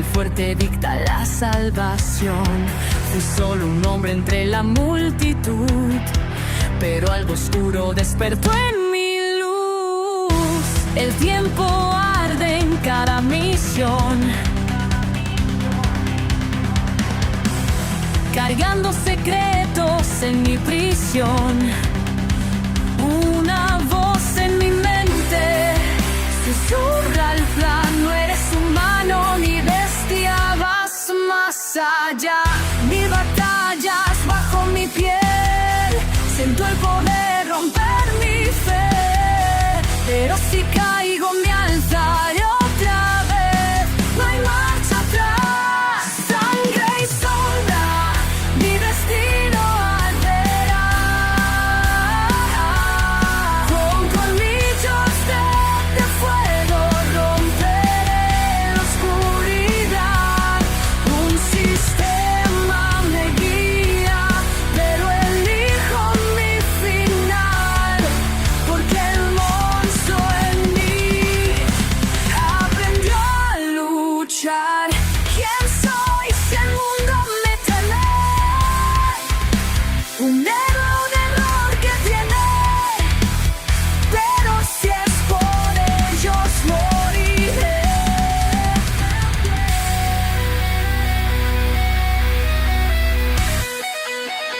el fuerte dicta la salvación. Fui solo un hombre entre la multitud, pero algo oscuro despertó en mi luz. El tiempo arde en cada misión, cargando secretos en mi prisión. Una voz en mi mente susurra el plan: no eres humano ni bestia, vas más allá. Mi batalla es bajo mi piel, siento el poder romper mi fe, pero si caigo me alzaré otra vez. No hay marcha atrás, sangre y sombra, mi destino alterar. Con colmillos de fuego romperé la oscuridad. Un sistema me guía, pero elijo mi final, porque el monstruo en mí aprendió a luchar. ¿Quién soy si el mundo me teme? Un héroe, un error que tiene, pero si es por ellos moriré.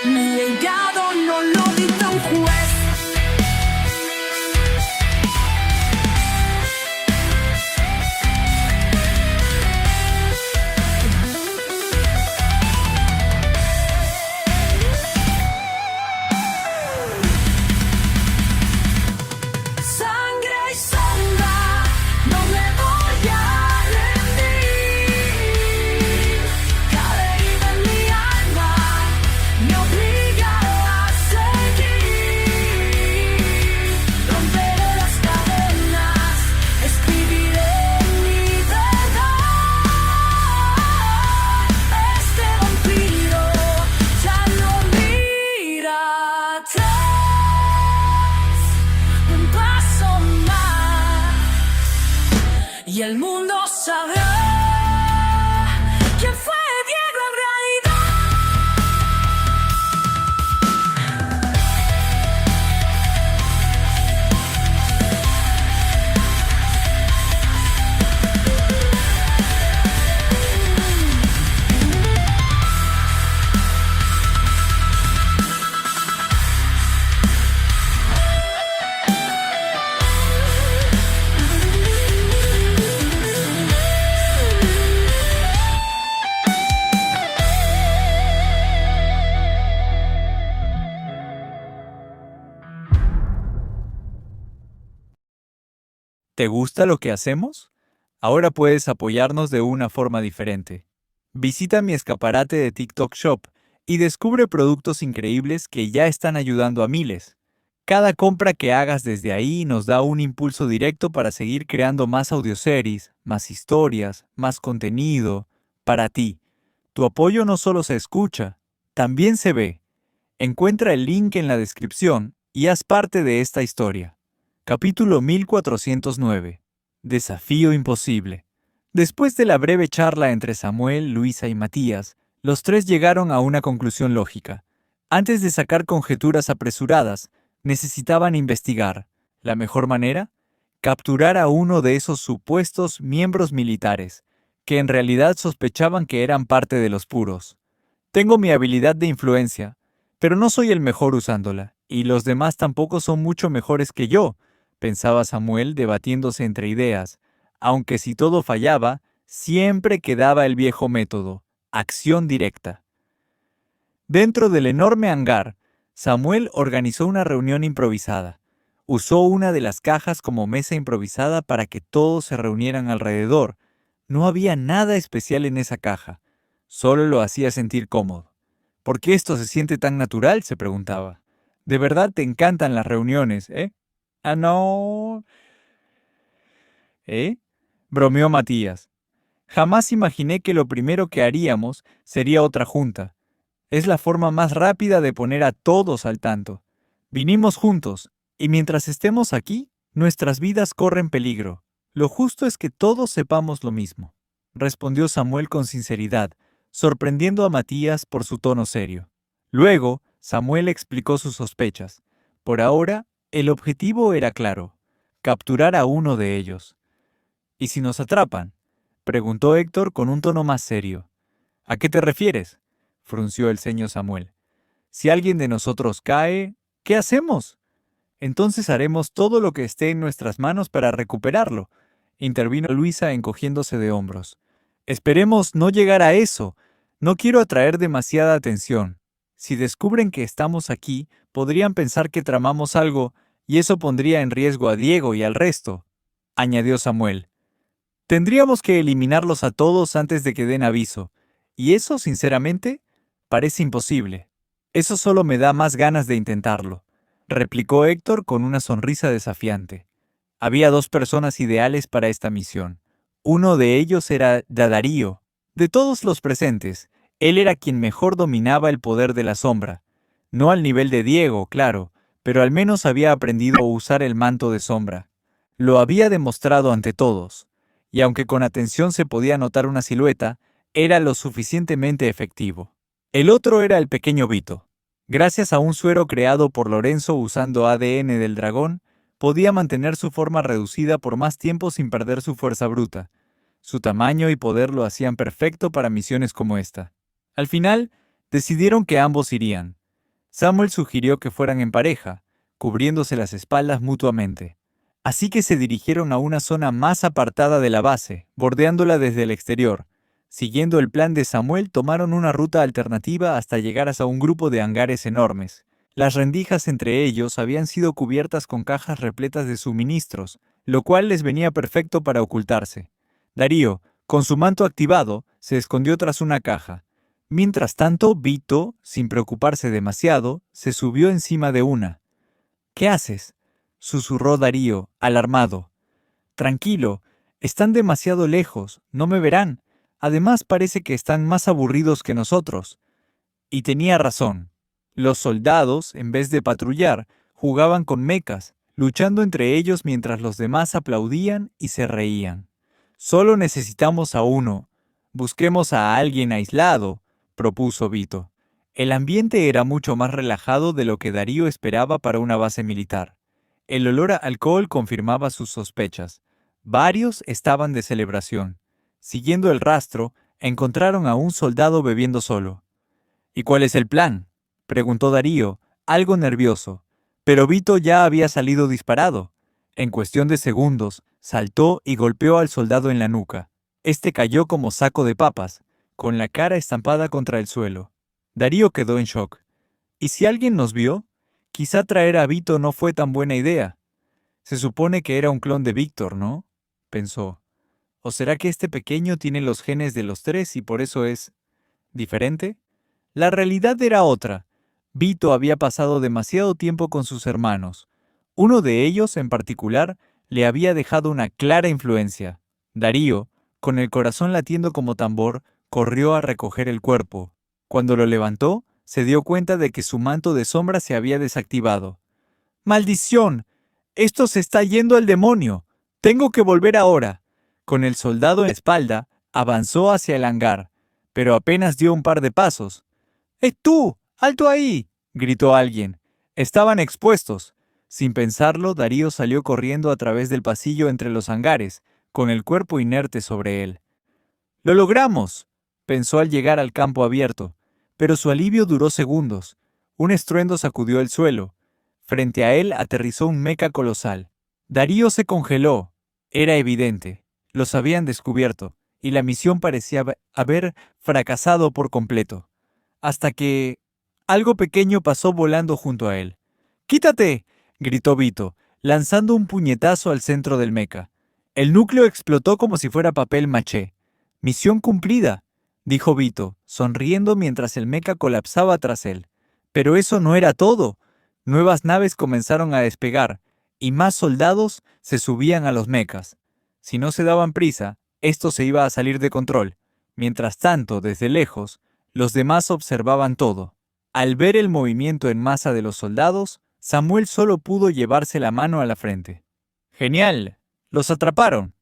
Mi legado no lo dicta un juez. Sangre y sombra, no me voy a rendir. Cada herida en mi alma me obliga a seguir. Romperé las cadenas, escribiré mi verdad. Este vampiro ya no mira atrás. Un paso más y el mundo sabrá quién fue Diego en realidad. ¿Te gusta lo que hacemos? Ahora puedes apoyarnos de una forma diferente. Visita mi escaparate de TikTok Shop y descubre productos increíbles que ya están ayudando a miles. Cada compra que hagas desde ahí nos da un impulso directo para seguir creando más audioseries, más historias, más contenido para ti. Tu apoyo no solo se escucha, también se ve. Encuentra el link en la descripción y haz parte de esta historia. Capítulo 1409. Desafío imposible. Después de la breve charla entre Samuel, Luisa y Matías, los tres llegaron a una conclusión lógica. Antes de sacar conjeturas apresuradas, necesitaban investigar. ¿La mejor manera? Capturar a uno de esos supuestos miembros militares, que en realidad sospechaban que eran parte de los puros. Tengo mi habilidad de influencia, pero no soy el mejor usándola, y los demás tampoco son mucho mejores que yo, pensaba Samuel debatiéndose entre ideas, aunque si todo fallaba, siempre quedaba el viejo método, acción directa. Dentro del enorme hangar, Samuel organizó una reunión improvisada. Usó una de las cajas como mesa improvisada para que todos se reunieran alrededor. No había nada especial en esa caja, solo lo hacía sentir cómodo. ¿Por qué esto se siente tan natural?, se preguntaba. De verdad te encantan las reuniones, ¿eh? Ah, no. ¿Eh? Bromeó Matías. Jamás imaginé que lo primero que haríamos sería otra junta. Es la forma más rápida de poner a todos al tanto. Vinimos juntos, y mientras estemos aquí, nuestras vidas corren peligro. Lo justo es que todos sepamos lo mismo. respondió Samuel con sinceridad, sorprendiendo a Matías por su tono serio. Luego, Samuel explicó sus sospechas. Por ahora, el objetivo era claro: capturar a uno de ellos. ¿Y si nos atrapan?, preguntó Héctor con un tono más serio. ¿A qué te refieres?, frunció el ceño Samuel. Si alguien de nosotros cae, ¿qué hacemos? Entonces haremos todo lo que esté en nuestras manos para recuperarlo, intervino Luisa encogiéndose de hombros. Esperemos no llegar a eso. No quiero atraer demasiada atención. Si descubren que estamos aquí, podrían pensar que tramamos algo, y eso pondría en riesgo a Diego y al resto, añadió Samuel. Tendríamos que eliminarlos a todos antes de que den aviso, y eso, sinceramente, parece imposible. Eso solo me da más ganas de intentarlo, replicó Héctor con una sonrisa desafiante. Había dos personas ideales para esta misión. Uno de ellos era Darío. De todos los presentes, él era quien mejor dominaba el poder de la sombra. No al nivel de Diego, claro, pero al menos había aprendido a usar el manto de sombra. Lo había demostrado ante todos, y aunque con atención se podía notar una silueta, era lo suficientemente efectivo. El otro era el pequeño Vito. Gracias a un suero creado por Lorenzo usando ADN del dragón, podía mantener su forma reducida por más tiempo sin perder su fuerza bruta. Su tamaño y poder lo hacían perfecto para misiones como esta. Al final, decidieron que ambos irían. Samuel sugirió que fueran en pareja, cubriéndose las espaldas mutuamente. Así que se dirigieron a una zona más apartada de la base, bordeándola desde el exterior. Siguiendo el plan de Samuel, tomaron una ruta alternativa hasta llegar hasta un grupo de hangares enormes. Las rendijas entre ellos habían sido cubiertas con cajas repletas de suministros, lo cual les venía perfecto para ocultarse. Darío, con su manto activado, se escondió tras una caja. Mientras tanto, Vito, sin preocuparse demasiado, se subió encima de una. ¿Qué haces?, susurró Darío, alarmado. Tranquilo, están demasiado lejos, no me verán. Además parece que están más aburridos que nosotros. Y tenía razón. Los soldados, en vez de patrullar, jugaban con mecas, luchando entre ellos mientras los demás aplaudían y se reían. Solo necesitamos a uno. Busquemos a alguien aislado, propuso Vito. El ambiente era mucho más relajado de lo que Darío esperaba para una base militar. El olor a alcohol confirmaba sus sospechas. Varios estaban de celebración. Siguiendo el rastro, encontraron a un soldado bebiendo solo. ¿Y cuál es el plan?, preguntó Darío, algo nervioso. Pero Vito ya había salido disparado. En cuestión de segundos, saltó y golpeó al soldado en la nuca. Este cayó como saco de papas, con la cara estampada contra el suelo. Darío quedó en shock. ¿Y si alguien nos vio? Quizá traer a Vito no fue tan buena idea. Se supone que era un clon de Víctor, ¿no?, pensó. ¿O será que este pequeño tiene los genes de los tres y por eso es diferente? La realidad era otra. Vito había pasado demasiado tiempo con sus hermanos. Uno de ellos, en particular, le había dejado una clara influencia. Darío, con el corazón latiendo como tambor, corrió a recoger el cuerpo. Cuando lo levantó, se dio cuenta de que su manto de sombra se había desactivado. ¡Maldición! ¡Esto se está yendo al demonio! ¡Tengo que volver ahora! Con el soldado en la espalda, avanzó hacia el hangar, pero apenas dio un par de pasos. ¡Es tú! ¡Alto ahí!, gritó alguien. Estaban expuestos. Sin pensarlo, Darío salió corriendo a través del pasillo entre los hangares, con el cuerpo inerte sobre él. ¡Lo logramos!, pensó al llegar al campo abierto, pero su alivio duró segundos. Un estruendo sacudió el suelo. Frente a él aterrizó un meca colosal. Darío se congeló. Era evidente. Los habían descubierto, y la misión parecía haber fracasado por completo. Hasta que algo pequeño pasó volando junto a él. ¡Quítate!, gritó Vito, lanzando un puñetazo al centro del meca. El núcleo explotó como si fuera papel maché. «Misión cumplida», dijo Vito, sonriendo mientras el meca colapsaba tras él. Pero eso no era todo. Nuevas naves comenzaron a despegar, y más soldados se subían a los mecas. Si no se daban prisa, esto se iba a salir de control. Mientras tanto, desde lejos, los demás observaban todo. Al ver el movimiento en masa de los soldados, Samuel solo pudo llevarse la mano a la frente. ¡Genial! ¡Los atraparon!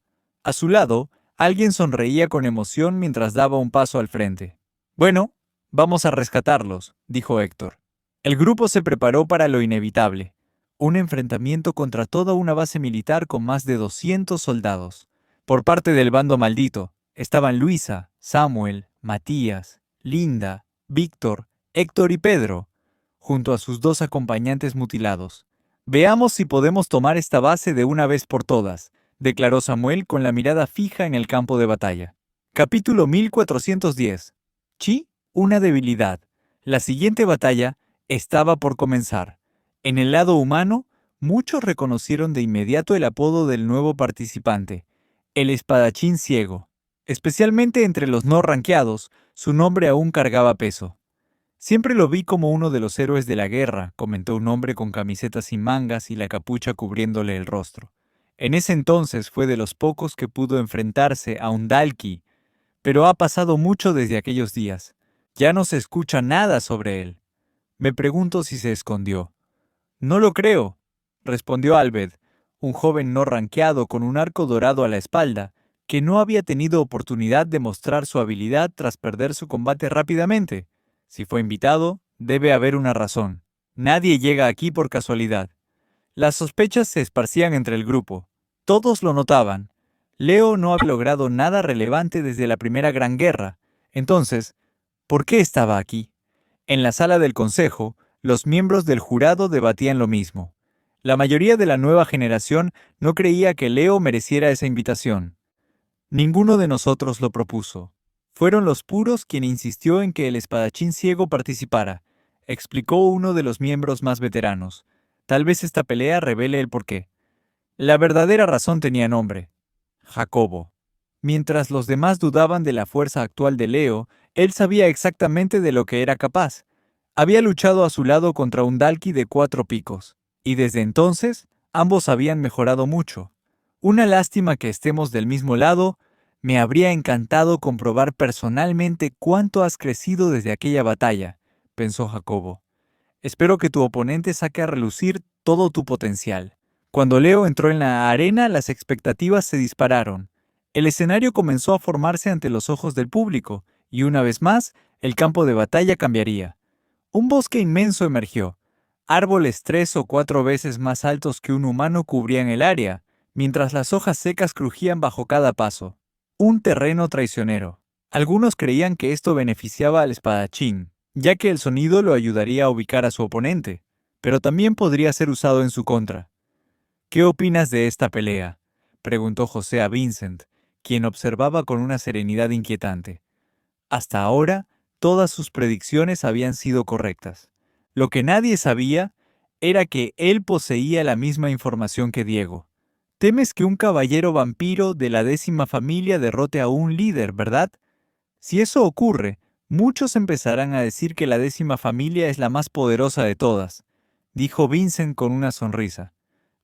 A su lado, Alguien sonreía con emoción mientras daba un paso al frente. Bueno, vamos a rescatarlos, dijo Héctor. El grupo se preparó para lo inevitable, un enfrentamiento contra toda una base militar con más de 200 soldados. Por parte del bando maldito, estaban Luisa, Samuel, Matías, Linda, Víctor, Héctor y Pedro, junto a sus 2 acompañantes mutilados. Veamos si podemos tomar esta base de una vez por todas, declaró Samuel con la mirada fija en el campo de batalla. Capítulo 1410. Chi, una debilidad. La siguiente batalla estaba por comenzar. En el lado humano, muchos reconocieron de inmediato el apodo del nuevo participante, el espadachín ciego. Especialmente entre los no rankeados, su nombre aún cargaba peso. Siempre lo vi como uno de los héroes de la guerra, comentó un hombre con camiseta sin mangas y la capucha cubriéndole el rostro. En ese entonces fue de los pocos que pudo enfrentarse a un Dalki, pero ha pasado mucho desde aquellos días. Ya no se escucha nada sobre él. Me pregunto si se escondió. No lo creo, respondió Albed, un joven no rankeado con un arco dorado a la espalda, que no había tenido oportunidad de mostrar su habilidad tras perder su combate rápidamente. Si fue invitado, debe haber una razón. Nadie llega aquí por casualidad. Las sospechas se esparcían entre el grupo. Todos lo notaban. Leo no había logrado nada relevante desde la Primera Gran Guerra. Entonces, ¿por qué estaba aquí? En la sala del consejo, los miembros del jurado debatían lo mismo. La mayoría de la nueva generación no creía que Leo mereciera esa invitación. Ninguno de nosotros lo propuso. Fueron los puros quien insistió en que el espadachín ciego participara, explicó uno de los miembros más veteranos. Tal vez esta pelea revele el porqué. La verdadera razón tenía nombre: Jacobo. Mientras los demás dudaban de la fuerza actual de Leo, él sabía exactamente de lo que era capaz. Había luchado a su lado contra un Dalki de 4 picos, y desde entonces ambos habían mejorado mucho. Una lástima que estemos del mismo lado. Me habría encantado comprobar personalmente cuánto has crecido desde aquella batalla, pensó Jacobo. Espero que tu oponente saque a relucir todo tu potencial. Cuando Leo entró en la arena, las expectativas se dispararon. El escenario comenzó a formarse ante los ojos del público, y una vez más, el campo de batalla cambiaría. Un bosque inmenso emergió. Árboles 3 o 4 veces más altos que un humano cubrían el área, mientras las hojas secas crujían bajo cada paso. Un terreno traicionero. Algunos creían que esto beneficiaba al espadachín, ya que el sonido lo ayudaría a ubicar a su oponente, pero también podría ser usado en su contra. ¿Qué opinas de esta pelea?, preguntó José a Vincent, quien observaba con una serenidad inquietante. Hasta ahora, todas sus predicciones habían sido correctas. Lo que nadie sabía era que él poseía la misma información que Diego. Temes que un caballero vampiro de la 10ª familia derrote a un líder, ¿verdad? Si eso ocurre, muchos empezarán a decir que la 10ª familia es la más poderosa de todas, dijo Vincent con una sonrisa.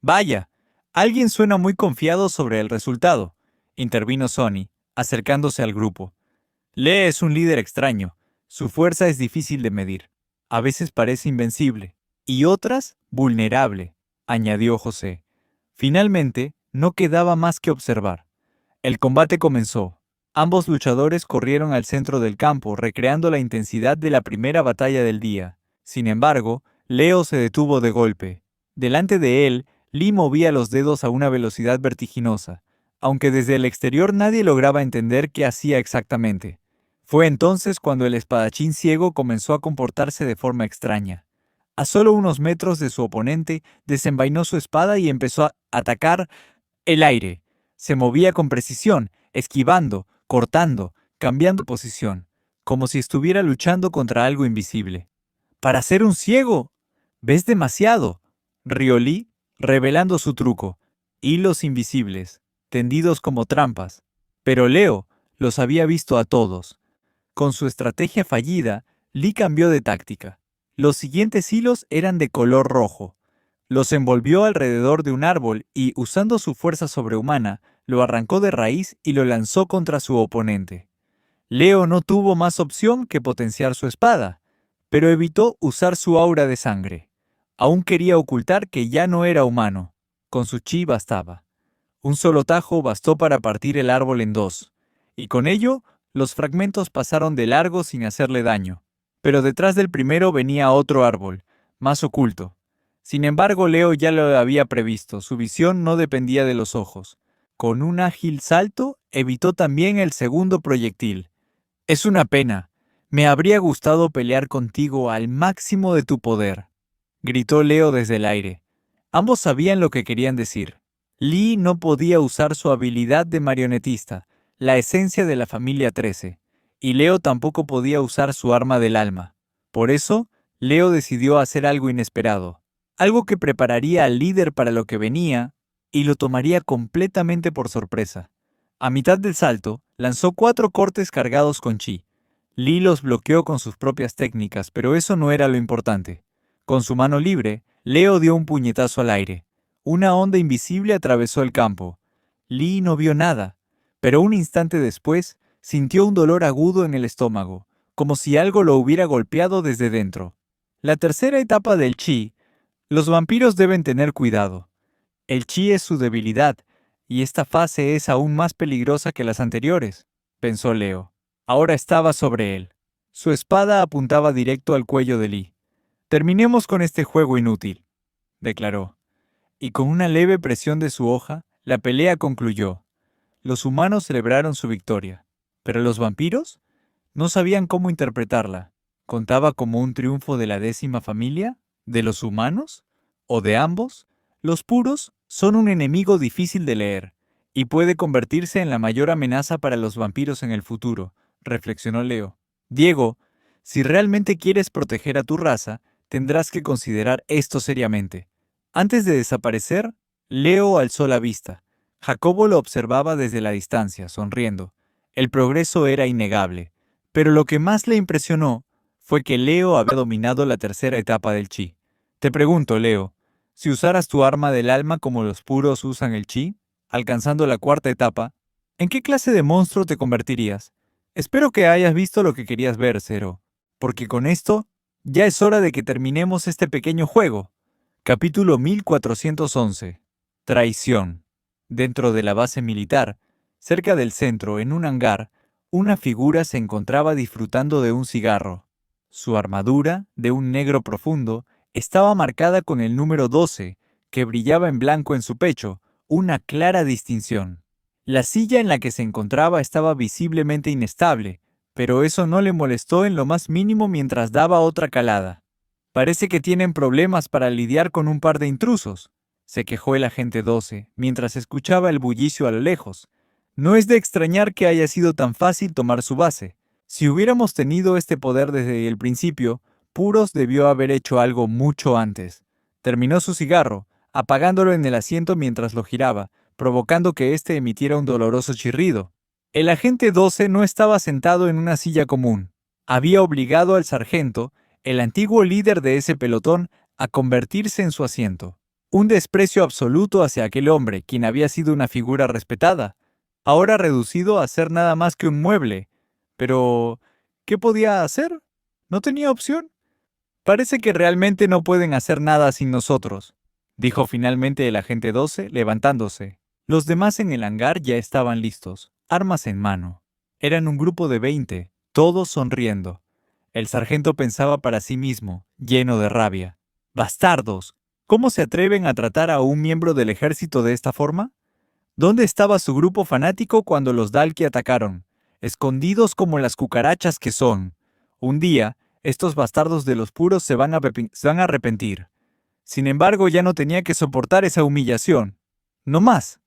Vaya, alguien suena muy confiado sobre el resultado, intervino Sonny, acercándose al grupo. Lee es un líder extraño. Su fuerza es difícil de medir. A veces parece invencible, y otras vulnerable, añadió José. Finalmente, no quedaba más que observar. El combate comenzó. Ambos luchadores corrieron al centro del campo, recreando la intensidad de la primera batalla del día. Sin embargo, Leo se detuvo de golpe. Delante de él, Lee movía los dedos a una velocidad vertiginosa, aunque desde el exterior nadie lograba entender qué hacía exactamente. Fue entonces cuando el espadachín ciego comenzó a comportarse de forma extraña. A solo unos metros de su oponente, desenvainó su espada y empezó a atacar el aire. Se movía con precisión, esquivando, cortando, cambiando posición, como si estuviera luchando contra algo invisible. «¡Para ser un ciego! ¡Ves demasiado!», rió Lee, revelando su truco. Hilos invisibles, tendidos como trampas. Pero Leo los había visto a todos. Con su estrategia fallida, Lee cambió de táctica. Los siguientes hilos eran de color rojo. Los envolvió alrededor de un árbol y, usando su fuerza sobrehumana, lo arrancó de raíz y lo lanzó contra su oponente. Leo no tuvo más opción que potenciar su espada, pero evitó usar su aura de sangre. Aún quería ocultar que ya no era humano. Con su chi bastaba. Un solo tajo bastó para partir el árbol en dos, y con ello, los fragmentos pasaron de largo sin hacerle daño. Pero detrás del primero venía otro árbol, más oculto. Sin embargo, Leo ya lo había previsto, su visión no dependía de los ojos. Con un ágil salto, evitó también el segundo proyectil. Es una pena. Me habría gustado pelear contigo al máximo de tu poder, gritó Leo desde el aire. Ambos sabían lo que querían decir. Lee no podía usar su habilidad de marionetista, la esencia de la familia 13, y Leo tampoco podía usar su arma del alma. Por eso, Leo decidió hacer algo inesperado, algo que prepararía al líder para lo que venía y lo tomaría completamente por sorpresa. A mitad del salto, lanzó 4 cortes cargados con chi. Lee los bloqueó con sus propias técnicas, pero eso no era lo importante. Con su mano libre, Leo dio un puñetazo al aire. Una onda invisible atravesó el campo. Lee no vio nada, pero un instante después sintió un dolor agudo en el estómago, como si algo lo hubiera golpeado desde dentro. La tercera etapa del chi. Los vampiros deben tener cuidado. El chi es su debilidad, y esta fase es aún más peligrosa que las anteriores, pensó Leo. Ahora estaba sobre él. Su espada apuntaba directo al cuello de Lee. Terminemos con este juego inútil, declaró. Y con una leve presión de su hoja, la pelea concluyó. Los humanos celebraron su victoria, pero los vampiros no sabían cómo interpretarla. ¿Contaba como un triunfo de la 10ª familia? ¿De los humanos? ¿O de ambos? Los puros son un enemigo difícil de leer, y puede convertirse en la mayor amenaza para los vampiros en el futuro, reflexionó Leo. Diego, si realmente quieres proteger a tu raza, tendrás que considerar esto seriamente. Antes de desaparecer, Leo alzó la vista. Jacobo lo observaba desde la distancia, sonriendo. El progreso era innegable, pero lo que más le impresionó fue que Leo había dominado la tercera etapa del chi. Te pregunto, Leo, si usaras tu arma del alma como los puros usan el chi, alcanzando la cuarta etapa, ¿en qué clase de monstruo te convertirías? Espero que hayas visto lo que querías ver, Zero, porque con esto ya es hora de que terminemos este pequeño juego. Capítulo 1411. Traición. Dentro de la base militar, cerca del centro, en un hangar, una figura se encontraba disfrutando de un cigarro. Su armadura, de un negro profundo, estaba marcada con el número 12, que brillaba en blanco en su pecho, una clara distinción. La silla en la que se encontraba estaba visiblemente inestable, pero eso no le molestó en lo más mínimo mientras daba otra calada. Parece que tienen problemas para lidiar con un par de intrusos, se quejó el agente 12, mientras escuchaba el bullicio a lo lejos. No es de extrañar que haya sido tan fácil tomar su base. Si hubiéramos tenido este poder desde el principio, Puros debió haber hecho algo mucho antes. Terminó su cigarro, apagándolo en el asiento mientras lo giraba, provocando que éste emitiera un doloroso chirrido. El agente 12 no estaba sentado en una silla común. Había obligado al sargento, el antiguo líder de ese pelotón, a convertirse en su asiento. Un desprecio absoluto hacia aquel hombre, quien había sido una figura respetada, ahora reducido a ser nada más que un mueble. Pero, ¿qué podía hacer? ¿No tenía opción? Parece que realmente no pueden hacer nada sin nosotros, dijo finalmente el agente 12, levantándose. Los demás en el hangar ya estaban listos, armas en mano. Eran un grupo de 20, todos sonriendo. El sargento pensaba para sí mismo, lleno de rabia. ¡Bastardos! ¿Cómo se atreven a tratar a un miembro del ejército de esta forma? ¿Dónde estaba su grupo fanático cuando los Dalki atacaron? Escondidos como las cucarachas que son. Un día, estos bastardos de los puros se van a arrepentir. Sin embargo, ya no tenía que soportar esa humillación. ¡No más!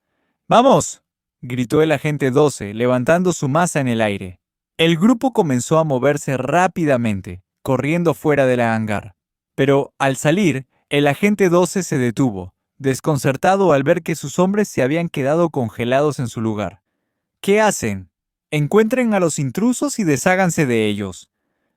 ¡Vamos!, gritó el agente 12, levantando su masa en el aire. El grupo comenzó a moverse rápidamente, corriendo fuera del hangar. Pero, al salir, el agente 12 se detuvo, desconcertado al ver que sus hombres se habían quedado congelados en su lugar. ¿Qué hacen? Encuentren a los intrusos y desháganse de ellos.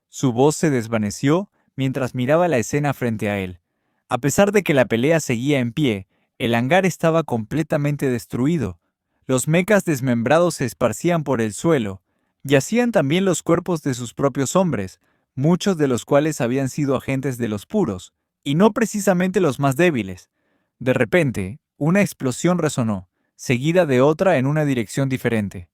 Su voz se desvaneció mientras miraba la escena frente a él. A pesar de que la pelea seguía en pie, el hangar estaba completamente destruido. Los mecas desmembrados se esparcían por el suelo. Yacían también los cuerpos de sus propios hombres, muchos de los cuales habían sido agentes de los puros, y no precisamente los más débiles. De repente, una explosión resonó. seguida de otra en una dirección diferente.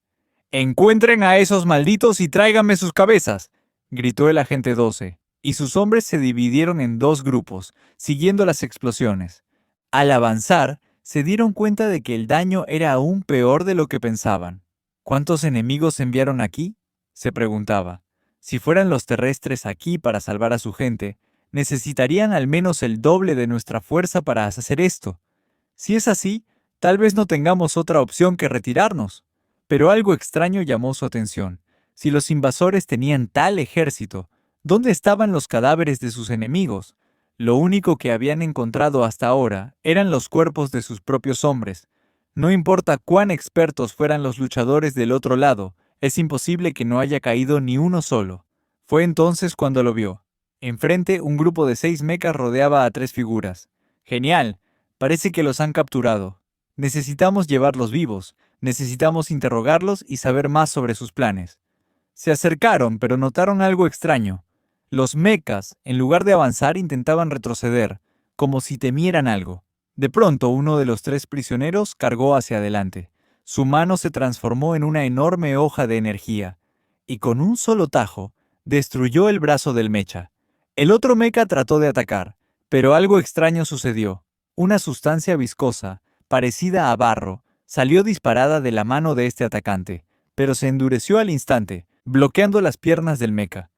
«¡Encuentren a esos malditos y tráiganme sus cabezas!», gritó el agente 12, y sus hombres se dividieron en dos grupos, siguiendo las explosiones. Al avanzar, se dieron cuenta de que el daño era aún peor de lo que pensaban. ¿Cuántos enemigos enviaron aquí?, se preguntaba. Si fueran los terrestres aquí para salvar a su gente, necesitarían al menos el doble de nuestra fuerza para hacer esto. Si es así, tal vez no tengamos otra opción que retirarnos. Pero algo extraño llamó su atención. Si los invasores tenían tal ejército, ¿dónde estaban los cadáveres de sus enemigos? Lo único que habían encontrado hasta ahora eran los cuerpos de sus propios hombres. No importa cuán expertos fueran los luchadores del otro lado, es imposible que no haya caído ni uno solo. Fue entonces cuando lo vio. Enfrente, un grupo de 6 mechas rodeaba a 3 figuras. «Genial, parece que los han capturado. Necesitamos llevarlos vivos, necesitamos interrogarlos y saber más sobre sus planes». Se acercaron, pero notaron algo extraño. Los mechas, en lugar de avanzar, intentaban retroceder, como si temieran algo. De pronto, uno de los 3 prisioneros cargó hacia adelante. Su mano se transformó en una enorme hoja de energía, y con un solo tajo, destruyó el brazo del mecha. El otro mecha trató de atacar, pero algo extraño sucedió. Una sustancia viscosa, parecida a barro, salió disparada de la mano de este atacante, pero se endureció al instante, bloqueando las piernas del mecha.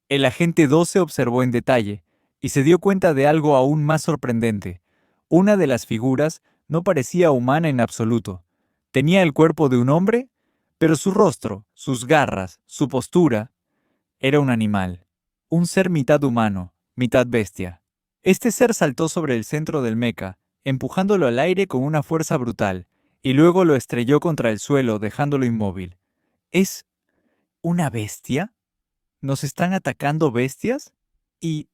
El agente 12 observó en detalle, y se dio cuenta de algo aún más sorprendente. Una de las figuras no parecía humana en absoluto. Tenía el cuerpo de un hombre, pero su rostro, sus garras, su postura, era un animal. Un ser mitad humano, mitad bestia. Este ser saltó sobre el centro del mecha, empujándolo al aire con una fuerza brutal, y luego lo estrelló contra el suelo, dejándolo inmóvil. ¿Es una bestia? ¿Nos están atacando bestias? ¿Y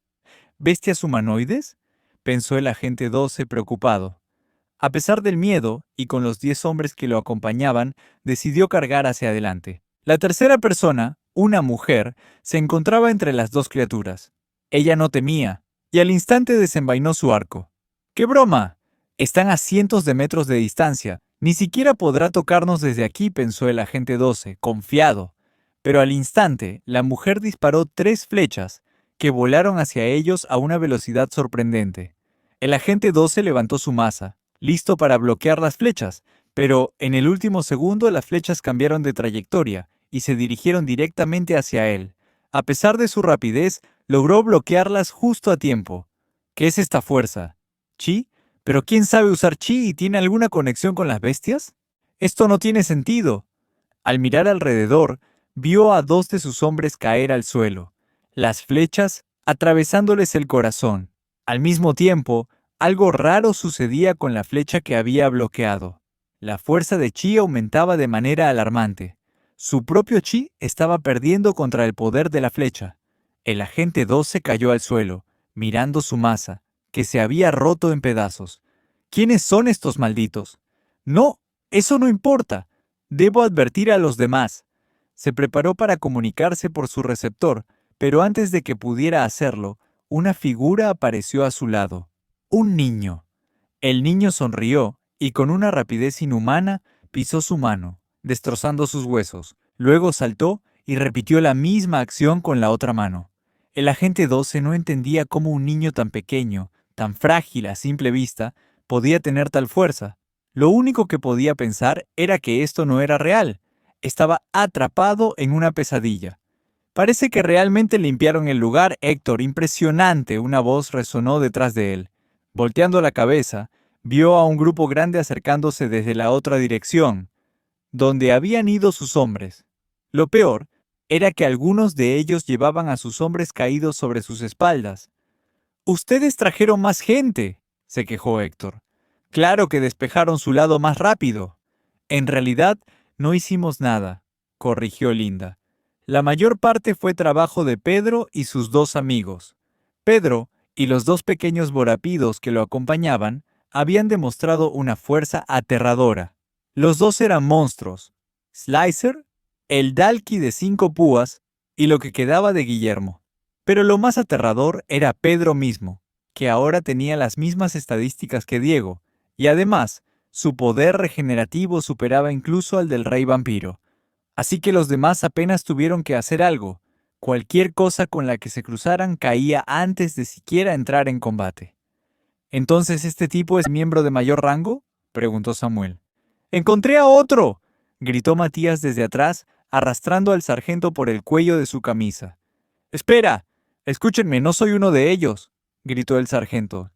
bestias humanoides?, pensó el agente 12 preocupado. A pesar del miedo, y con los 10 hombres que lo acompañaban, decidió cargar hacia adelante. La tercera persona, una mujer, se encontraba entre las dos criaturas. Ella no temía, y al instante desenvainó su arco. ¡Qué broma! Están a cientos de metros de distancia. Ni siquiera podrá tocarnos desde aquí, pensó el agente 12, confiado. Pero al instante, la mujer disparó 3 flechas, que volaron hacia ellos a una velocidad sorprendente. El agente 12 levantó su maza, listo para bloquear las flechas, pero en el último segundo las flechas cambiaron de trayectoria y se dirigieron directamente hacia él. A pesar de su rapidez, logró bloquearlas justo a tiempo. ¿Qué es esta fuerza? ¿Chi? ¿Pero quién sabe usar chi y tiene alguna conexión con las bestias? Esto no tiene sentido. Al mirar alrededor, vio a 2 de sus hombres caer al suelo, las flechas atravesándoles el corazón. Al mismo tiempo, algo raro sucedía con la flecha que había bloqueado. La fuerza de chi aumentaba de manera alarmante. Su propio chi estaba perdiendo contra el poder de la flecha. El agente 12 cayó al suelo, mirando su maza, que se había roto en pedazos. ¿Quiénes son estos malditos? No, eso no importa. Debo advertir a los demás. Se preparó para comunicarse por su receptor, pero antes de que pudiera hacerlo, una figura apareció a su lado. Un niño. El niño sonrió y con una rapidez inhumana pisó su mano, destrozando sus huesos. Luego saltó y repitió la misma acción con la otra mano. El agente 12 no entendía cómo un niño tan pequeño, tan frágil a simple vista, podía tener tal fuerza. Lo único que podía pensar era que esto no era real. Estaba atrapado en una pesadilla. «Parece que realmente limpiaron el lugar, Héctor. Impresionante», una voz resonó detrás de él. Volteando la cabeza, vio a un grupo grande acercándose desde la otra dirección, donde habían ido sus hombres. Lo peor era que algunos de ellos llevaban a sus hombres caídos sobre sus espaldas. «Ustedes trajeron más gente», se quejó Héctor. «Claro que despejaron su lado más rápido». «En realidad, no hicimos nada», corrigió Linda. «La mayor parte fue trabajo de Pedro y sus 2 amigos. Pedro y los 2 pequeños vorapidos que lo acompañaban habían demostrado una fuerza aterradora. Los 2 eran monstruos: Slicer, el Dalki de 5 púas y lo que quedaba de Guillermo. Pero lo más aterrador era Pedro mismo, que ahora tenía las mismas estadísticas que Diego, y además Su poder regenerativo superaba incluso al del rey vampiro. Así que los demás apenas tuvieron que hacer algo. Cualquier cosa con la que se cruzaran caía antes de siquiera entrar en combate. ¿Entonces este tipo es miembro de mayor rango?, preguntó Samuel. ¡Encontré a otro!, gritó Matías desde atrás, arrastrando al sargento por el cuello de su camisa. ¡Espera! Escúchenme, no soy uno de ellos, gritó el sargento.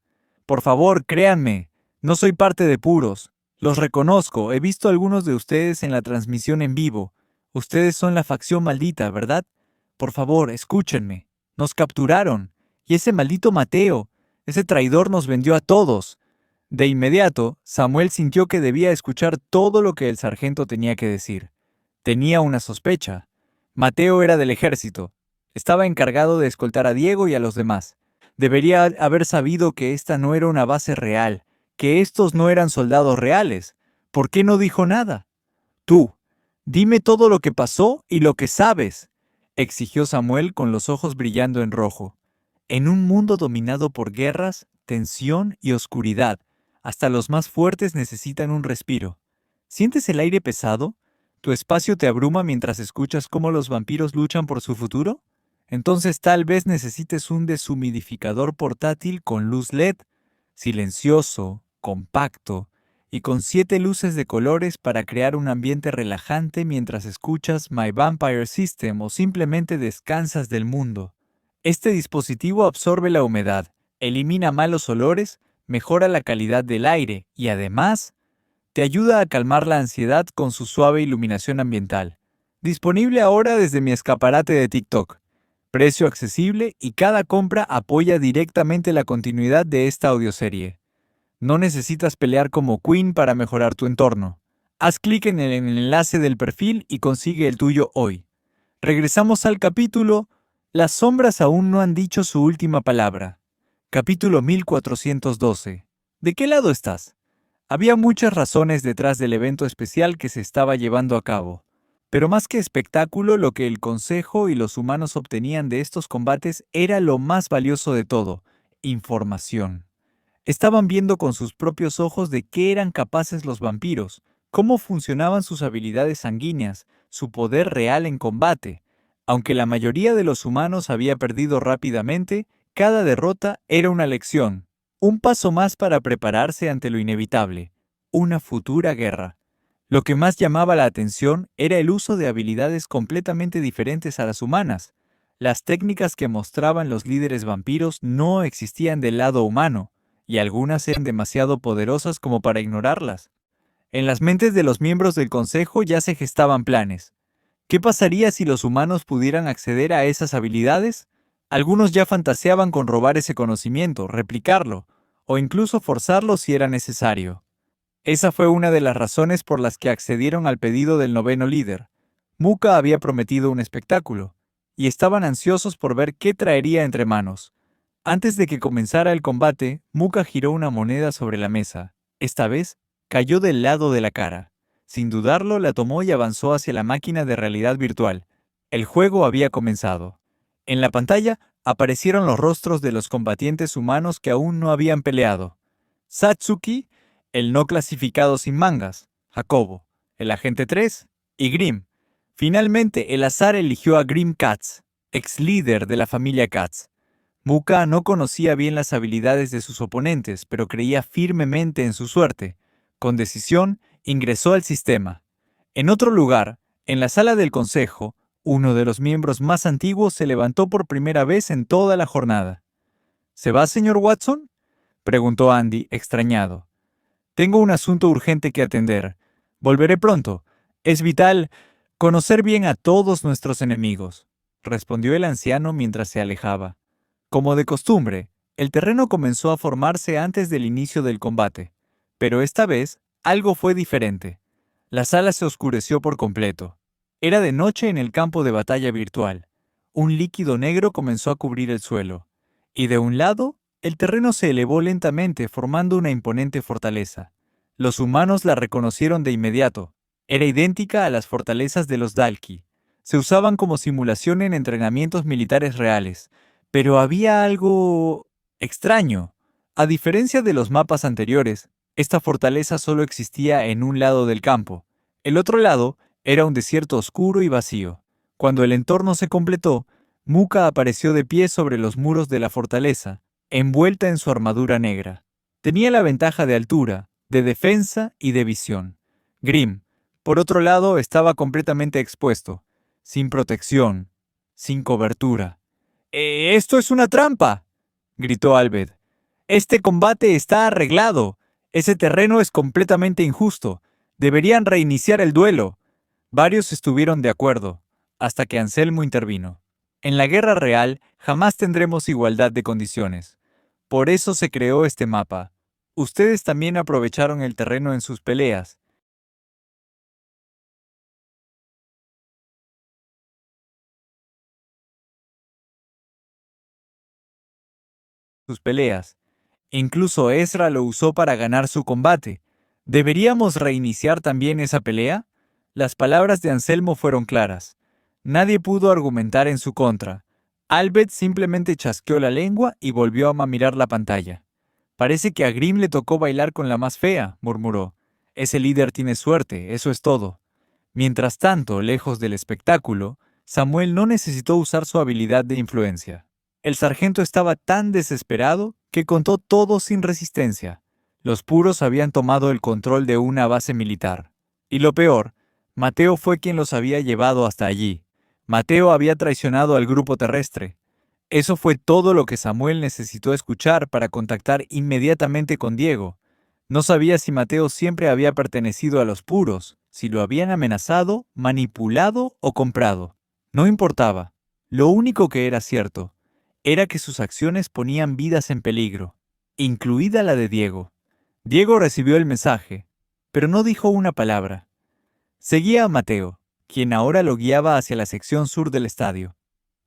Por favor, créanme, no soy parte de puros. Los reconozco, he visto a algunos de ustedes en la transmisión en vivo. Ustedes son la facción maldita, ¿verdad? Por favor, escúchenme. Nos capturaron. Y ese maldito Mateo, ese traidor nos vendió a todos. De inmediato, Samuel sintió que debía escuchar todo lo que el sargento tenía que decir. Tenía una sospecha. Mateo era del ejército. Estaba encargado de escoltar a Diego y a los demás. Debería haber sabido que esta no era una base real, que estos no eran soldados reales. ¿Por qué no dijo nada? Tú, dime todo lo que pasó y lo que sabes, exigió Samuel con los ojos brillando en rojo. En un mundo dominado por guerras, tensión y oscuridad, hasta los más fuertes necesitan un respiro. ¿Sientes el aire pesado? ¿Tu espacio te abruma mientras escuchas cómo los vampiros luchan por su futuro? Entonces tal vez necesites un deshumidificador portátil con luz LED, silencioso, compacto y con 7 luces de colores para crear un ambiente relajante mientras escuchas My Vampire System o simplemente descansas del mundo. Este dispositivo absorbe la humedad, elimina malos olores, mejora la calidad del aire y además te ayuda a calmar la ansiedad con su suave iluminación ambiental. Disponible ahora desde mi escaparate de TikTok. Precio accesible y cada compra apoya directamente la continuidad de esta audioserie. No necesitas pelear como Queen para mejorar tu entorno. Haz clic en el enlace del perfil y consigue el tuyo hoy. Regresamos al capítulo Las sombras aún no han dicho su última palabra. Capítulo 1412. ¿De qué lado estás? Había muchas razones detrás del evento especial que se estaba llevando a cabo. Pero más que espectáculo, lo que el Consejo y los humanos obtenían de estos combates era lo más valioso de todo: información. Estaban viendo con sus propios ojos de qué eran capaces los vampiros, cómo funcionaban sus habilidades sanguíneas, su poder real en combate. Aunque la mayoría de los humanos había perdido rápidamente, cada derrota era una lección, un paso más para prepararse ante lo inevitable, una futura guerra. Lo que más llamaba la atención era el uso de habilidades completamente diferentes a las humanas. Las técnicas que mostraban los líderes vampiros no existían del lado humano, y algunas eran demasiado poderosas como para ignorarlas. En las mentes de los miembros del Consejo ya se gestaban planes. ¿Qué pasaría si los humanos pudieran acceder a esas habilidades? Algunos ya fantaseaban con robar ese conocimiento, replicarlo, o incluso forzarlo si era necesario. Esa fue una de las razones por las que accedieron al pedido del noveno líder. Muka había prometido un espectáculo, y estaban ansiosos por ver qué traería entre manos. Antes de que comenzara el combate, Muka giró una moneda sobre la mesa. Esta vez, cayó del lado de la cara. Sin dudarlo, la tomó y avanzó hacia la máquina de realidad virtual. El juego había comenzado. En la pantalla aparecieron los rostros de los combatientes humanos que aún no habían peleado. Satsuki, el no clasificado sin mangas, Jacobo, el agente 3 y Grimm. Finalmente, el azar eligió a Grimm Katz, ex líder de la familia Katz. Muka no conocía bien las habilidades de sus oponentes, pero creía firmemente en su suerte. Con decisión, ingresó al sistema. En otro lugar, en la sala del consejo, uno de los miembros más antiguos se levantó por primera vez en toda la jornada. ¿Se va, señor Watson?, preguntó Andy, extrañado. Tengo un asunto urgente que atender. Volveré pronto. Es vital conocer bien a todos nuestros enemigos, respondió el anciano mientras se alejaba. Como de costumbre, el terreno comenzó a formarse antes del inicio del combate, pero esta vez algo fue diferente. La sala se oscureció por completo. Era de noche en el campo de batalla virtual. Un líquido negro comenzó a cubrir el suelo, y de un lado, el terreno se elevó lentamente formando una imponente fortaleza. Los humanos la reconocieron de inmediato. Era idéntica a las fortalezas de los Dalki. Se usaban como simulación en entrenamientos militares reales, pero había algo extraño. A diferencia de los mapas anteriores, Esta fortaleza solo existía en un lado del campo. El otro lado era un desierto oscuro y vacío. Cuando el entorno se completó, Muka apareció de pie sobre los muros de la fortaleza, envuelta en su armadura negra. Tenía la ventaja de altura, de defensa y de visión. Grim, por otro lado, estaba completamente expuesto, sin protección, sin cobertura. «¡Esto es una trampa!», gritó Albed. «Este combate está arreglado. Ese terreno es completamente injusto. Deberían reiniciar el duelo». Varios estuvieron de acuerdo, hasta que Anselmo intervino. «En la guerra real jamás tendremos igualdad de condiciones. Por eso se creó este mapa. Ustedes también aprovecharon el terreno en sus peleas. Incluso Ezra lo usó para ganar su combate. ¿Deberíamos reiniciar también esa pelea?». Las palabras de Anselmo fueron claras. Nadie pudo argumentar en su contra. Albert simplemente chasqueó la lengua y volvió a mirar la pantalla. «Parece que a Grim le tocó bailar con la más fea», murmuró. «Ese líder tiene suerte, eso es todo». Mientras tanto, lejos del espectáculo, Samuel no necesitó usar su habilidad de influencia. El sargento estaba tan desesperado que contó todo sin resistencia. Los puros habían tomado el control de una base militar. Y lo peor, Mateo fue quien los había llevado hasta allí. Mateo había traicionado al grupo terrestre. Eso fue todo lo que Samuel necesitó escuchar para contactar inmediatamente con Diego. No sabía si Mateo siempre había pertenecido a los puros, si lo habían amenazado, manipulado o comprado. No importaba. Lo único que era cierto era que sus acciones ponían vidas en peligro, incluida la de Diego. Diego recibió el mensaje, pero no dijo una palabra. Seguía a Mateo, quien ahora lo guiaba hacia la sección sur del estadio.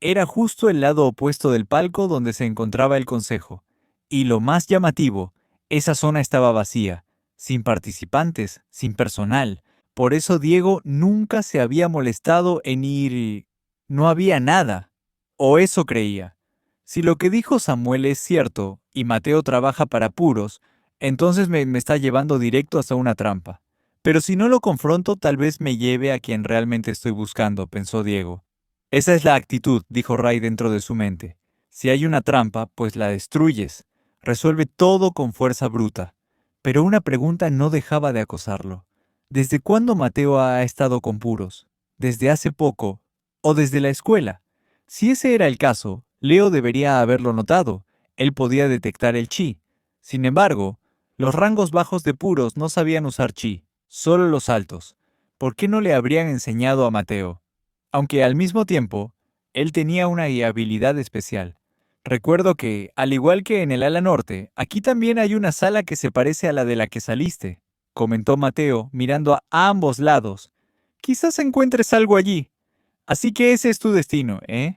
Era justo el lado opuesto del palco donde se encontraba el consejo, y lo más llamativo, esa zona estaba vacía, sin participantes, sin personal. Por eso Diego nunca se había molestado en ir. No había nada. O eso creía. Si lo que dijo Samuel es cierto, y Mateo trabaja para puros, entonces me está llevando directo hasta una trampa. Pero si no lo confronto, tal vez me lleve a quien realmente estoy buscando, pensó Diego. Esa es la actitud, dijo Ray dentro de su mente. Si hay una trampa, pues la destruyes. Resuelve todo con fuerza bruta. Pero una pregunta no dejaba de acosarlo. ¿Desde cuándo Mateo ha estado con puros? ¿Desde hace poco? ¿O desde la escuela? Si ese era el caso, Leo debería haberlo notado. Él podía detectar el chi. Sin embargo, los rangos bajos de puros no sabían usar chi, solo los altos. ¿Por qué no le habrían enseñado a Mateo? Aunque al mismo tiempo, él tenía una habilidad especial. Recuerdo que, al igual que en el ala norte, aquí también hay una sala que se parece a la de la que saliste, comentó Mateo, mirando a ambos lados. Quizás encuentres algo allí. Así que ese es tu destino, ¿eh?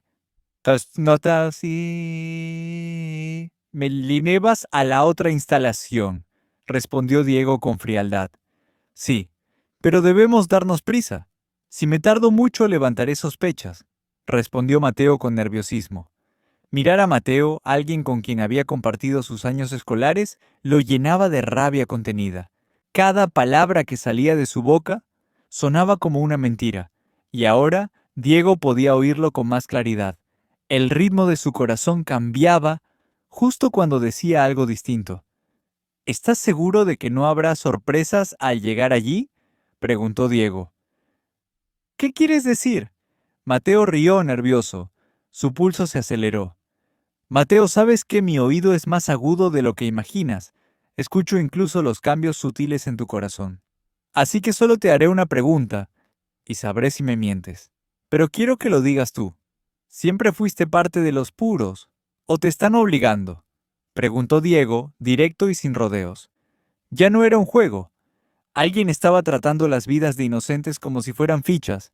Tas notas y... Me llevas a la otra instalación, respondió Diego con frialdad. Sí, pero debemos darnos prisa. Si me tardo mucho levantaré sospechas, respondió Mateo con nerviosismo. Mirar a Mateo, alguien con quien había compartido sus años escolares, lo llenaba de rabia contenida. Cada palabra que salía de su boca sonaba como una mentira, y ahora Diego podía oírlo con más claridad. El ritmo de su corazón cambiaba justo cuando decía algo distinto. ¿Estás seguro de que no habrá sorpresas al llegar allí?, preguntó Diego. ¿Qué quieres decir? Mateo rió nervioso. Su pulso se aceleró. Mateo, sabes que mi oído es más agudo de lo que imaginas. Escucho incluso los cambios sutiles en tu corazón. Así que solo te haré una pregunta, y sabré si me mientes. Pero quiero que lo digas tú. ¿Siempre fuiste parte de los puros, o te están obligando?, preguntó Diego, directo y sin rodeos. Ya no era un juego. Alguien estaba tratando las vidas de inocentes como si fueran fichas,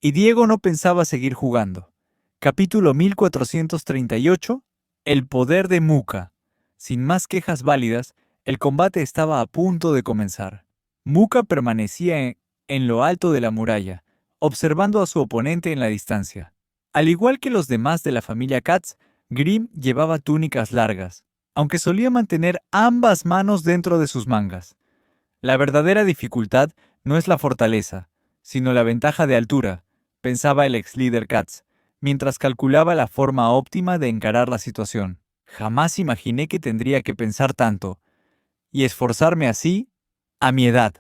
y Diego no pensaba seguir jugando. Capítulo 1438. El poder de Muka. Sin más quejas válidas, el combate estaba a punto de comenzar. Muka permanecía en lo alto de la muralla, observando a su oponente en la distancia. Al igual que los demás de la familia Katz, Grim llevaba túnicas largas. aunque solía mantener ambas manos dentro de sus mangas. La verdadera dificultad no es la fortaleza, sino la ventaja de altura, pensaba el ex líder Katz, mientras calculaba la forma óptima de encarar la situación. Jamás imaginé que tendría que pensar tanto, y esforzarme así, a mi edad.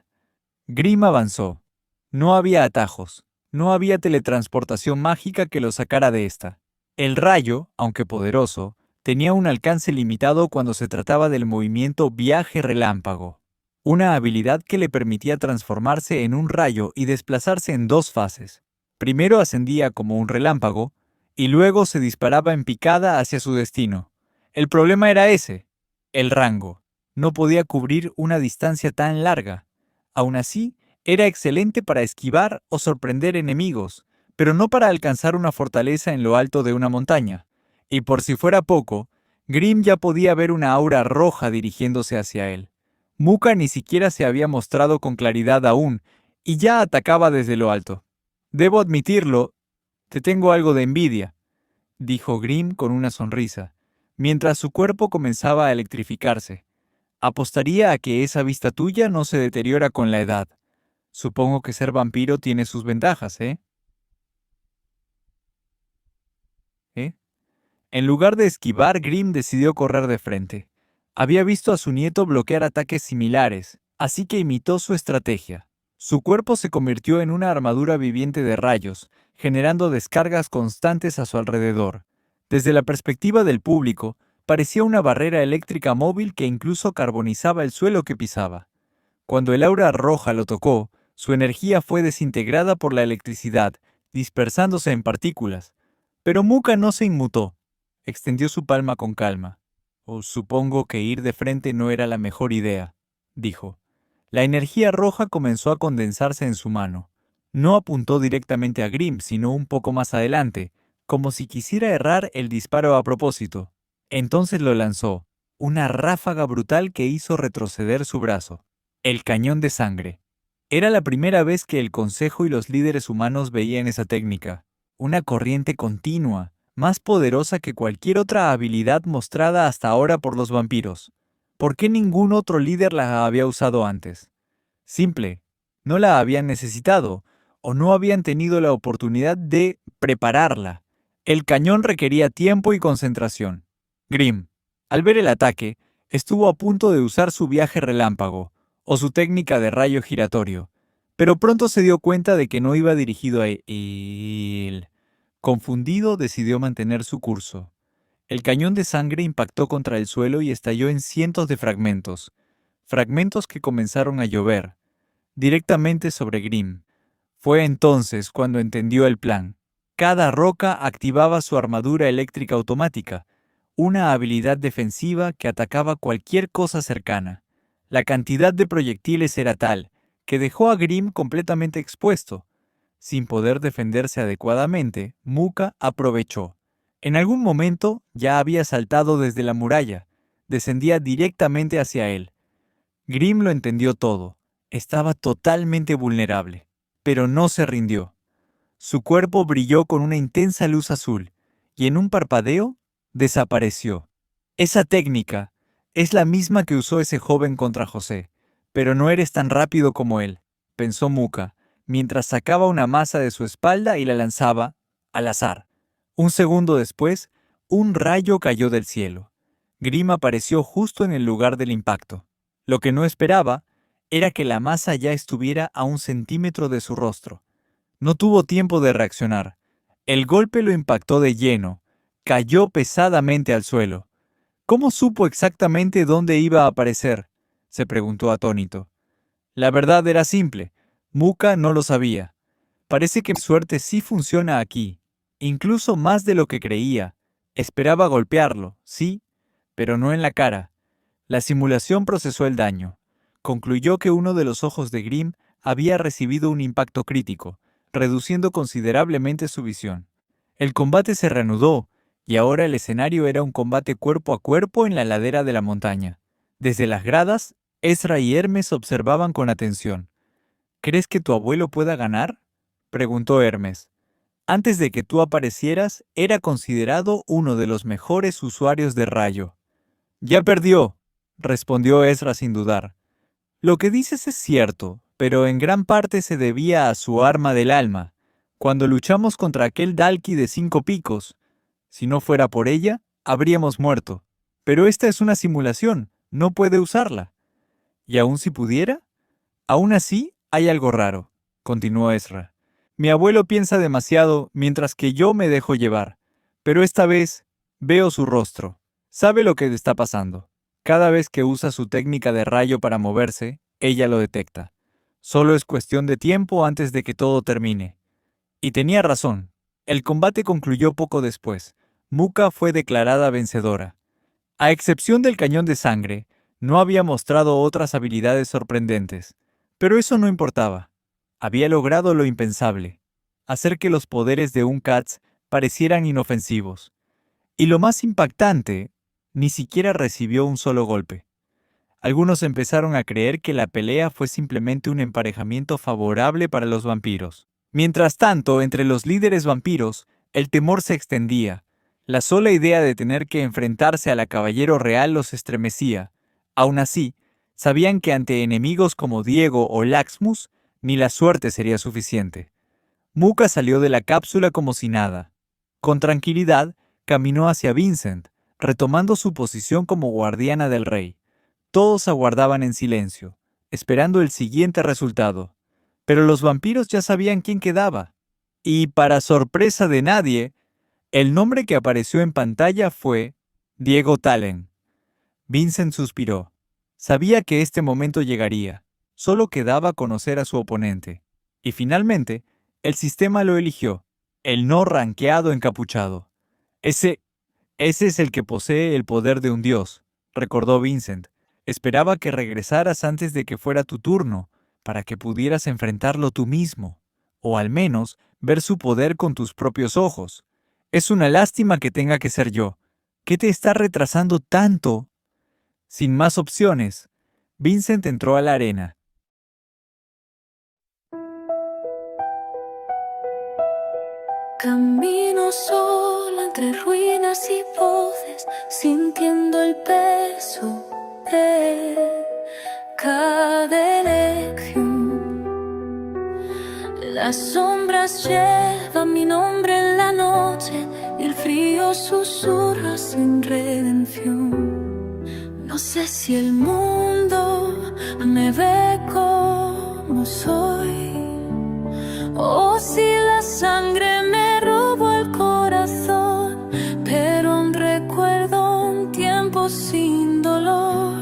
Grimm avanzó. No había atajos, no había teletransportación mágica que lo sacara de esta. El rayo, aunque poderoso, tenía un alcance limitado cuando se trataba del movimiento viaje relámpago, una habilidad que le permitía transformarse en un rayo y desplazarse en dos fases. Primero ascendía como un relámpago, y luego se disparaba en picada hacia su destino. El problema era ese, el rango. No podía cubrir una distancia tan larga. Aún así, era excelente para esquivar o sorprender enemigos, pero no para alcanzar una fortaleza en lo alto de una montaña. Y por si fuera poco, Grimm ya podía ver una aura roja dirigiéndose hacia él. Muka ni siquiera se había mostrado con claridad aún, y ya atacaba desde lo alto. Debo admitirlo, te tengo algo de envidia, dijo Grimm con una sonrisa, mientras su cuerpo comenzaba a electrificarse. Apostaría a que esa vista tuya no se deteriora con la edad. Supongo que ser vampiro tiene sus ventajas, ¿eh? ¿Eh? En lugar de esquivar, Grimm decidió correr de frente. Había visto a su nieto bloquear ataques similares, así que imitó su estrategia. Su cuerpo se convirtió en una armadura viviente de rayos, generando descargas constantes a su alrededor. Desde la perspectiva del público, parecía una barrera eléctrica móvil que incluso carbonizaba el suelo que pisaba. Cuando el aura roja lo tocó, su energía fue desintegrada por la electricidad, dispersándose en partículas. Pero Muka no se inmutó. Extendió su palma con calma. Supongo que ir de frente no era la mejor idea, dijo. La energía roja comenzó a condensarse en su mano. No apuntó directamente a Grimm, sino un poco más adelante, como si quisiera errar el disparo a propósito. Entonces lo lanzó, una ráfaga brutal que hizo retroceder su brazo. El cañón de sangre. Era la primera vez que el Consejo y los líderes humanos veían esa técnica. Una corriente continua, más poderosa que cualquier otra habilidad mostrada hasta ahora por los vampiros. ¿Por qué ningún otro líder la había usado antes? Simple, no la habían necesitado, o no habían tenido la oportunidad de prepararla. El cañón requería tiempo y concentración. Grimm, al ver el ataque, estuvo a punto de usar su viaje relámpago, o su técnica de rayo giratorio, pero pronto se dio cuenta de que no iba dirigido a él. Confundido, decidió mantener su curso. El cañón de sangre impactó contra el suelo y estalló en cientos de fragmentos, fragmentos que comenzaron a llover, directamente sobre Grimm. Fue entonces cuando entendió el plan. Cada roca activaba su armadura eléctrica automática, una habilidad defensiva que atacaba cualquier cosa cercana. La cantidad de proyectiles era tal, que dejó a Grimm completamente expuesto. Sin poder defenderse adecuadamente, Muka aprovechó. En algún momento ya había saltado desde la muralla, descendía directamente hacia él. Grimm lo entendió todo. Estaba totalmente vulnerable, pero no se rindió. Su cuerpo brilló con una intensa luz azul, y en un parpadeo, desapareció. Esa técnica es la misma que usó ese joven contra José, pero no eres tan rápido como él, pensó Muka, mientras sacaba una masa de su espalda y la lanzaba, al azar. Un segundo después, un rayo cayó del cielo. Grimm apareció justo en el lugar del impacto. Lo que no esperaba era que la masa ya estuviera a 1 centímetro de su rostro. No tuvo tiempo de reaccionar. El golpe lo impactó de lleno. Cayó pesadamente al suelo. ¿Cómo supo exactamente dónde iba a aparecer?, se preguntó atónito. La verdad era simple. Muka no lo sabía. Parece que mi suerte sí funciona aquí, incluso más de lo que creía. Esperaba golpearlo, sí, pero no en la cara. La simulación procesó el daño. Concluyó que uno de los ojos de Grimm había recibido un impacto crítico, reduciendo considerablemente su visión. El combate se reanudó, y ahora el escenario era un combate cuerpo a cuerpo en la ladera de la montaña. Desde las gradas, Ezra y Hermes observaban con atención. ¿Crees que tu abuelo pueda ganar?, preguntó Hermes. Antes de que tú aparecieras, era considerado uno de los mejores usuarios de rayo. Ya perdió, respondió Ezra sin dudar. Lo que dices es cierto, pero en gran parte se debía a su arma del alma, cuando luchamos contra aquel Dalki de 5 picos. Si no fuera por ella, habríamos muerto. Pero esta es una simulación, no puede usarla. ¿Y aun si pudiera? Aún así, hay algo raro, continuó Ezra. Mi abuelo piensa demasiado mientras que yo me dejo llevar, pero esta vez veo su rostro. Sabe lo que le está pasando. Cada vez que usa su técnica de rayo para moverse, ella lo detecta. Solo es cuestión de tiempo antes de que todo termine. Y tenía razón. El combate concluyó poco después. Muka fue declarada vencedora. A excepción del cañón de sangre, no había mostrado otras habilidades sorprendentes. Pero eso no importaba. Había logrado lo impensable, hacer que los poderes de un Katz parecieran inofensivos. Y lo más impactante, ni siquiera recibió un solo golpe. Algunos empezaron a creer que la pelea fue simplemente un emparejamiento favorable para los vampiros. Mientras tanto, entre los líderes vampiros, el temor se extendía. La sola idea de tener que enfrentarse a la Caballero Real los estremecía. Aún así, sabían que ante enemigos como Diego o Laxmus, ni la suerte sería suficiente. Muka salió de la cápsula como si nada. Con tranquilidad, caminó hacia Vincent, retomando su posición como guardiana del rey. Todos aguardaban en silencio, esperando el siguiente resultado. Pero los vampiros ya sabían quién quedaba. Y, para sorpresa de nadie, el nombre que apareció en pantalla fue Diego Talen. Vincent suspiró. Sabía que este momento llegaría. Solo quedaba conocer a su oponente. Y finalmente, el sistema lo eligió. El no rankeado encapuchado. Ese es el que posee el poder de un dios, recordó Vincent. Esperaba que regresaras antes de que fuera tu turno, para que pudieras enfrentarlo tú mismo, o al menos ver su poder con tus propios ojos. Es una lástima que tenga que ser yo. ¿Qué te está retrasando tanto? Sin más opciones, Vincent entró a la arena. Camino sola entre ruinas y voces, sintiendo el peso de cada elección. Las sombras llevan mi nombre en la noche y el frío susurra sin redención. No sé si el mundo me ve como soy o si la sangre me robó el corazón, pero aún recuerdo un tiempo sin dolor,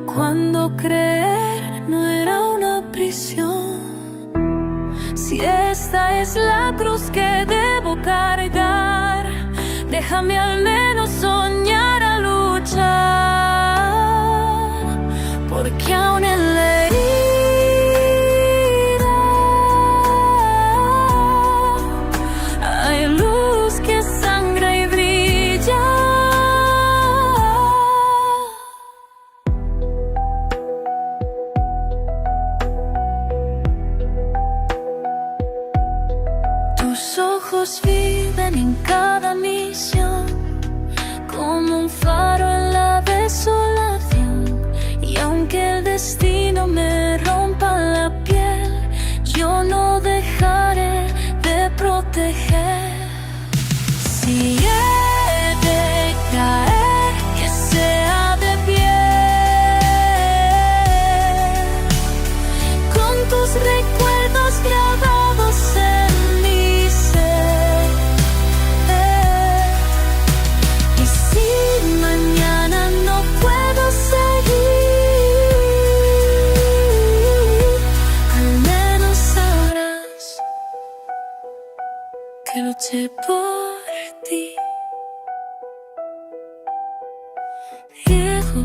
cuando creer no era una prisión. Si esta es la cruz que debo cargar, déjame al menos soñar a luchar, porque aún en la herida hay luz que sangra y brilla. Tus ojos viven en cada misión, como un faro en la desolación. Y aunque el destino me rompa la piel, yo no dejaré de proteger. Si he de caer, que sea de pie, con tus recuerdos grabados en mi ser. Y si mañana no puedo seguir, al menos sabrás que luché por ti. Diego.